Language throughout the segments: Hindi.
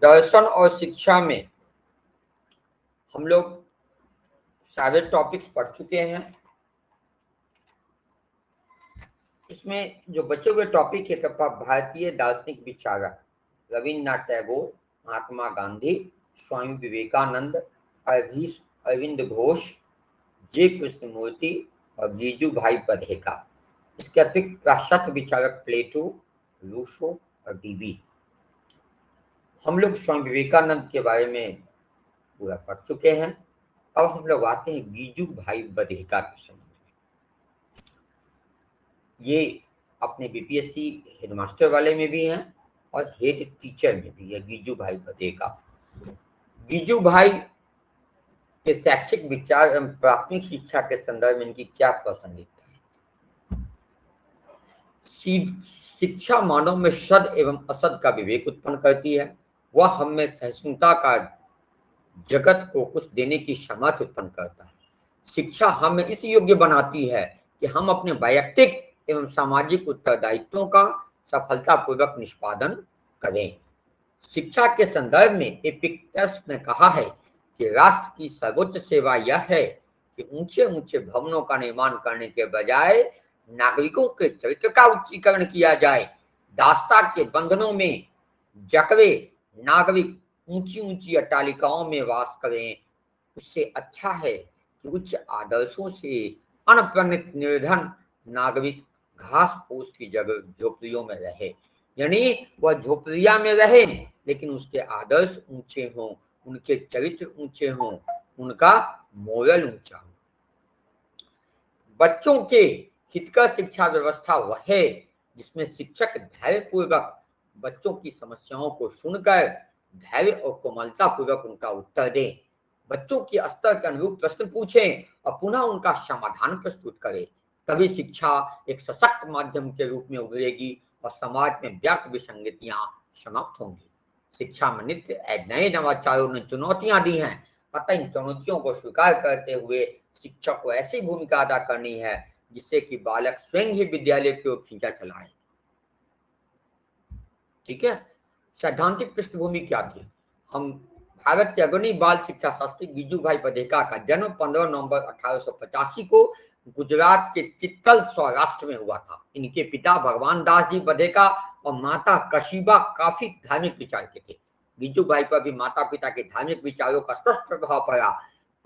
दर्शन और शिक्षा में हम लोग सारे टॉपिक्स पढ़ चुके हैं। इसमें जो बचे हुए टॉपिक है भारतीय दार्शनिक विचारक रविन्द्रनाथ टैगोर, महात्मा गांधी, स्वामी विवेकानंद, अरविंद घोष, जे कृष्णमूर्ति और गिजू भाई बधेका। इसके अतिरिक्त पाश्चात्य विचारक प्लेटो, रूसो और डीबी। हम लोग स्वामी विवेकानंद के बारे में पूरा पढ़ चुके हैं। अब हम लोग आते हैं गिजू भाई बधेका के संबंध में। ये अपने बीपीएससी हेडमास्टर वाले में भी हैं और हेड टीचर में भी है गिजू भाई बधेका। गिजू भाई के शैक्षिक विचार एवं प्राथमिक शिक्षा के संदर्भ में इनकी क्या प्रासंगिकता है? शिक्षा मानव में सद एवं असद का विवेक उत्पन्न करती है। वह हमें सहिष्णुता का जगत को कुछ देने की सामर्थ्य उत्पन्न करता है। शिक्षा हमें इस योग्य बनाती है कि हम अपने वैयक्तिक एवं सामाजिक उत्तरदायित्वों का सफलतापूर्वक निष्पादन करें। शिक्षा के संदर्भ में एपिक्टेटस ने कहा है कि राष्ट्र की सर्वोच्च सेवा यह है कि ऊंचे ऊंचे भवनों का निर्माण करने के बजाय नागरिकों के चरित्र का उच्चीकरण किया जाए। दासता के बंधनों में जकड़े नागरिक ऊंची ऊंची अट्टालिकाओं में वास करें, उससे अच्छा है कि उच्च आदर्शों से अनप्रणित निर्धन नागरिक घास फूस की जगह झोपड़ियों में रहे। यानी वह झोपड़िया में रहे लेकिन उसके आदर्श ऊंचे हों, उनके चरित्र ऊंचे हों, उनका मोरल ऊंचा हो। बच्चों के हितकर शिक्षा व्यवस्था वह है जिसमें शिक्षक धैर्यपूर्वक बच्चों की समस्याओं को सुनकर धैर्य और कोमलता पूर्वक उनका उत्तर दें, बच्चों के स्तर के अनुरूप प्रश्न पूछें और पुनः उनका समाधान प्रस्तुत करें। तभी शिक्षा एक सशक्त माध्यम के रूप में उभरेगी और समाज में व्याप्त विसंगतियां समाप्त होंगी। शिक्षा में नित्य नए नवाचारों ने चुनौतियां दी हैं, अतः इन चुनौतियों को स्वीकार करते हुए शिक्षक को ऐसी भूमिका अदा करनी है जिससे कि बालक स्वयं ही विद्यालय की ओर खींचा चलाए। ठीक है। सैद्धांतिक पृष्ठभूमि क्या थी? हम भारत के अग्रणी बाल शिक्षा शास्त्री गिजू भाई बधेका का जन्म 15 नवंबर 1885 को गुजरात के चित्तल सौराष्ट्र में हुआ था। इनके पिता भगवान दास जी बधेका और माता कशीबा काफी धार्मिक विचार के थे। गिजू भाई पर भी माता पिता के धार्मिक विचारों का स्पष्ट प्रभाव पड़ा।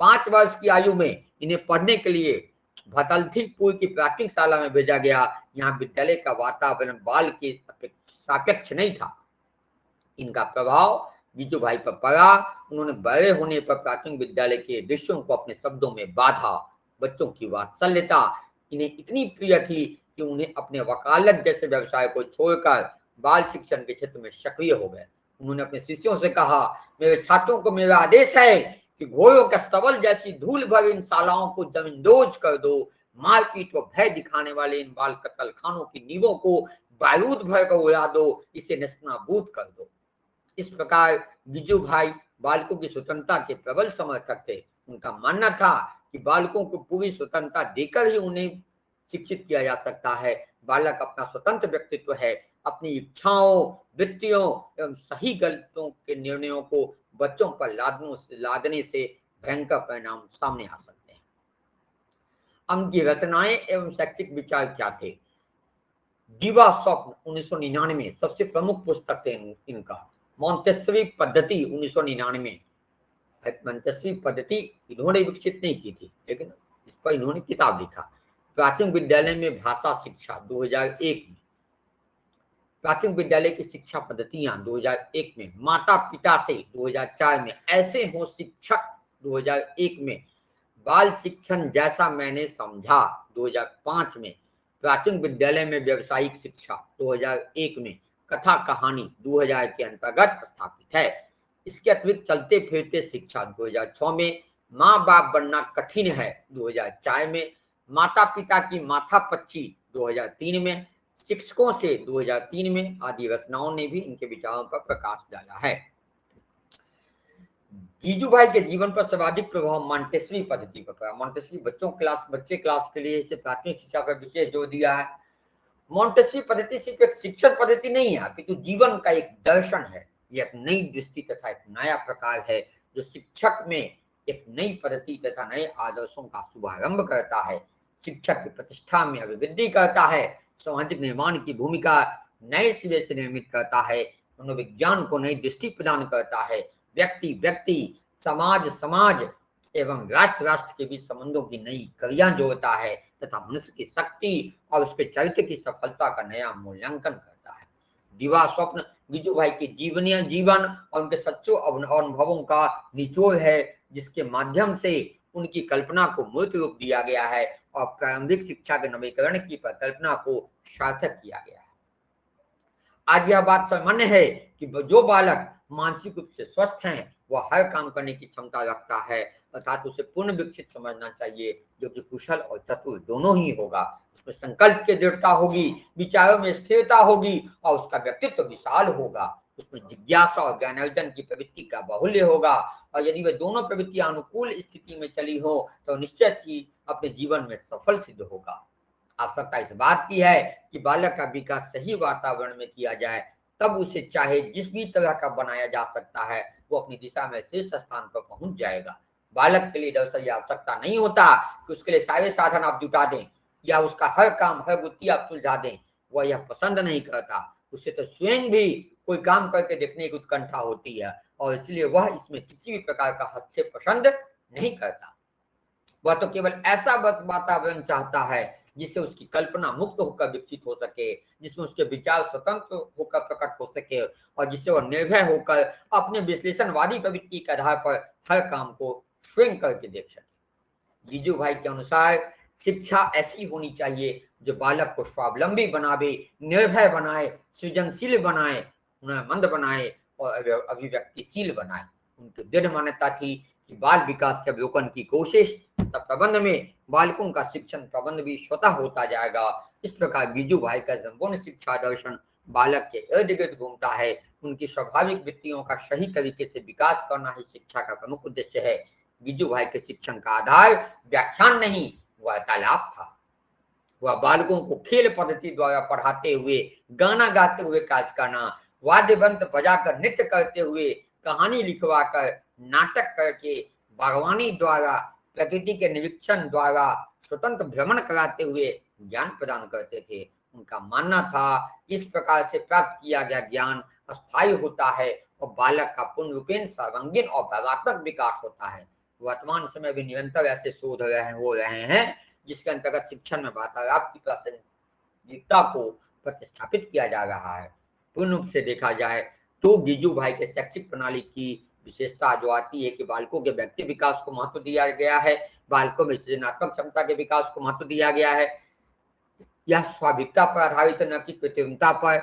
5 वर्ष की आयु में इन्हें पढ़ने के लिए भतलथीपुर की प्राथमिक शाला में भेजा गया। यहाँ विद्यालय का वातावरण बाल के सापेक्ष नहीं था। इनका प्रभाव गिजू भाई पर पड़ा। उन्होंने बड़े होने पर प्राथमिक विद्यालय के दृश्यों को अपने शब्दों में बांधा। बच्चों की वात्सल्यता इन्हें इतनी प्रिय थी कि उन्हें अपने वकालत जैसे व्यवसाय को छोड़कर बाल शिक्षण के क्षेत्र में सक्रिय हो गए। उन्होंने अपने शिष्यों से कहा, मेरे छात्रों को मेरा आदेश है कि घोड़ों के स्तबल जैसी धूल भरी इन शालाओं को जमींदोज कर दो। मारपीट व भय दिखाने वाले इन बाल कत्लखानों की नींवों को बारूद भर कर उड़ा दो, इसे नेस्तनाबूद कर दो। इस प्रकार गिजू भाई बालकों की स्वतंत्रता के प्रबल समर्थक थे। उनका मानना था कि बालकों को पूरी स्वतंत्रता देकर ही उन्हें शिक्षित किया जा सकता है। बालक अपना स्वतंत्र व्यक्तित्व है। अपनी इच्छाओं, वृत्तियों एवं सही गलतों के निर्णयों को बच्चों पर लादने से भयंकर परिणाम सामने आ सकते हैं। उनकी रचनाएं एवं शैक्षिक विचार क्या थे? दीवा स्वप्न 1999 सबसे प्रमुख पुस्तक थे इनका। मॉन्टेसरी पद्धति 1999। मॉन्टेसरी पद्धति इन्होंने विकसित नहीं की थी लेकिन इस पर इन्होंने किताब लिखा। प्राथमिक विद्यालय में भाषा शिक्षा 2001 में। प्राथमिक विद्यालय की शिक्षा पद्धतियां 2001 में। माता पिता से 2004 में। ऐसे हो शिक्षक 2001 में। बाल शिक्षण जैसा मैंने समझा 2005 में। प्राथमिक विद्यालय में व्यावसायिक शिक्षा 2001 में। कथा कहानी 2000 के अंतर्गत स्थापित है। इसके अतिरिक्त चलते फिरते शिक्षा 2006 में। माँ बाप बनना कठिन है 2004 में। माता पिता की माथा पच्ची 2003 में। शिक्षकों से 2003 में। आदि रचनाओं ने भी इनके विचारों पर प्रकाश डाला है। गिजू भाई के जीवन पर सर्वाधिक प्रभाव मॉन्टेसरी पद्धति पर पड़ा। मॉन्टेसरी बच्चे क्लास के लिए इसे प्राथमिक शिक्षा पर विशेष जोर दिया है। मॉन्टेसरी पद्धति सिर्फ एक शिक्षण पद्धति नहीं है अपितु जीवन का एक दर्शन है। यह एक नई दृष्टि तथा एक नया प्रकार है जो शिक्षक में एक नई पद्धति तथा नए आदर्शों का शुभारंभ करता है, शिक्षक की प्रतिष्ठा में अभिवृद्धि करता है, सामाजिक निर्माण की भूमिका नए सिरे से निर्मित करता है, मनोविज्ञान को नई दृष्टि प्रदान करता है, व्यक्ति व्यक्ति, समाज समाज एवं राष्ट्र राष्ट्र के बीच संबंधों की नई कड़ियां जोड़ता है तथा मनुष्य की शक्ति और उसके चरित्र की सफलता का नया मूल्यांकन करता है। दिवा स्वप्न गिजू भाई के जीवनीय जीवन और उनके सच्चों अनुभवों का निचोड़ है, जिसके माध्यम से उनकी कल्पना को मूर्त रूप दिया गया है और प्रारंभिक शिक्षा के नवीकरण की परिकल्पना को सार्थक किया गया है। आज यह बात सामान्य है कि जो बालक मानसिक रूप से स्वस्थ हैं वह हर काम करने की क्षमता रखता है, अर्थात उसे पूर्ण विकसित समझना चाहिए, जो कि कुशल और चतुर दोनों ही होगा। उसमें संकल्प की दृढ़ता होगी, विचारों में स्थिरता होगी और उसका व्यक्तित्व विशाल होगा। उसमें जिज्ञासा और ज्ञानार्जन की प्रवृत्ति का बाहुल्य होगा और यदि वे दोनों प्रवृत्तियां अनुकूल स्थिति में चली हो तो निश्चित ही अपने जीवन में सफल सिद्ध होगा। आवश्यकता इस बात की है कि बालक का विकास सही वातावरण में किया जाए, तब उसे चाहे जिस भी तरह का बनाया जा सकता है वो अपनी दिशा में शीर्ष स्थान पर पहुंच जाएगा। बालक के लिए दरअसल यह आवश्यकता नहीं होता कि उसके लिए सारे साधन आप जुटा दें या उसका हर काम हर गुत्थी आप सुलझा दें, वह यह पसंद नहीं करता। उसे तो स्वयं भी कोई काम करके देखने की उत्कंठा होती है और इसलिए वह इसमें किसी भी प्रकार का हस्तक्षेप पसंद नहीं करता। वह तो केवल ऐसा वातावरण चाहता है जिससे उसकी कल्पना मुक्त होकर विकसित हो सके, जिसमें उसके विचार स्वतंत्र होकर प्रकट हो सके और जिससे वह निर्भय होकर अपने विश्लेषणवादी प्रवृत्ति के आधार पर हर काम को स्वयं करके देख सके। जीजू भाई के अनुसार शिक्षा ऐसी होनी चाहिए जो बालक को स्वावलंबी बनावे, निर्भय बनाए, सृजनशील बनाए, हुनरमंद बनाए और अभिव्यक्तिशील बनाए। उनकी दृढ़ मान्यता थी कि बाल विकास के अवलोकन की कोशिश तथा प्रबंध में बालकों का शिक्षण प्रबंध भी स्वतः होता जाएगा। इस प्रकार गिजू भाई का संपूर्ण शिक्षा दर्शन बालक के इर्द गिर्द घूमता है। उनकी स्वाभाविक वृत्तियों का सही तरीके से विकास करना ही शिक्षा का प्रमुख उद्देश्य है। गिजू भाई के शिक्षण का आधार व्याख्यान नहीं, वार्तालाप था। वह बालकों को खेल पद्धति द्वारा पढ़ाते हुए, गाना गाते हुए कार्य करना, वाद्य यंत्र बजाकर नृत्य करते हुए, कहानी लिखवाकर, नाटक करके, बागवानी द्वारा, प्रकृति के निरीक्षण द्वारा, स्वतंत्र भ्रमण कराते हुए ज्ञान प्रदान करते थे। उनका मानना था इस प्रकार से प्राप्त किया गया ज्ञान अस्थायी होता है और बालक का पूर्ण रूपेण सर्वांगीण और भावात्मक विकास होता है। वर्तमान समय भी निरंतर ऐसे शोध हो रहे हैं जिसके अंतर्गत शिक्षण में वार्तालाप की प्रासंगिकता को प्रतिस्थापित किया जा रहा है। पूर्ण रूप से देखा जाए तो गिजू भाई के शैक्षिक प्रणाली की विशेषता जो आती है कि बालकों के व्यक्ति विकास को महत्व दिया गया है, बालकों में सृजनात्मक क्षमता के विकास को महत्व दिया गया है। यह स्वाभाविकता पर आधारित न कि कृत्रिमता पर।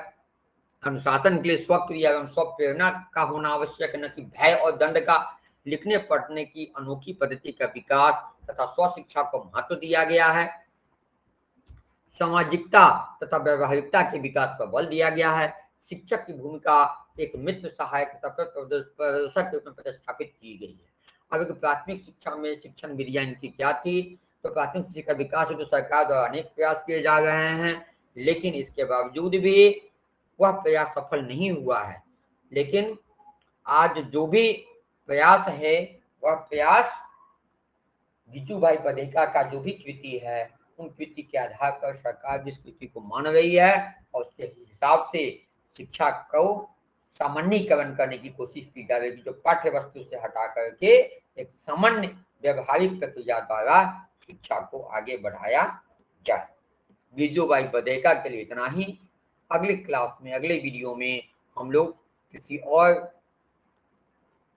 अनुशासन के लिए स्वक्रिया एवं स्वप्रेरणा का होना आवश्यक, न कि भय और दंड का। लिखने पढ़ने की अनोखी पद्धति का विकास तथा स्वशिक्षा को महत्व दिया गया है। सामाजिकता तथा व्यवहारिकता के विकास पर बल दिया गया है। शिक्षक की भूमिका एक मित्र, सहायक तथा प्रदर्शक के रूप में प्रतिस्थापित की गई है। अब एक प्राथमिक शिक्षा में शिक्षण विधियां इनकी क्या थी, तो प्राथमिक शिक्षा का विकास तो सरकार द्वारा अनेक प्रयास किए जा रहे हैं, लेकिन इसके बावजूद भी वह प्रयास सफल नहीं हुआ है। लेकिन आज जो भी प्रयास है वह प्रयास गिजू भाई बधेका का जो भी कृति है उन कृति के आधार पर सरकार जिस कृति को मान रही है और उसके हिसाब से शिक्षा को सामान्यीकरण करने की कोशिश की जा रही है, जो पाठ्य वस्तु से हटा करके एक सामान्य व्यवहारिक प्रक्रिया द्वारा शिक्षा को आगे बढ़ाया जाए। गिजू भाई बधेका के लिए इतना ही। अगली क्लास में, अगले वीडियो में हम लोग किसी और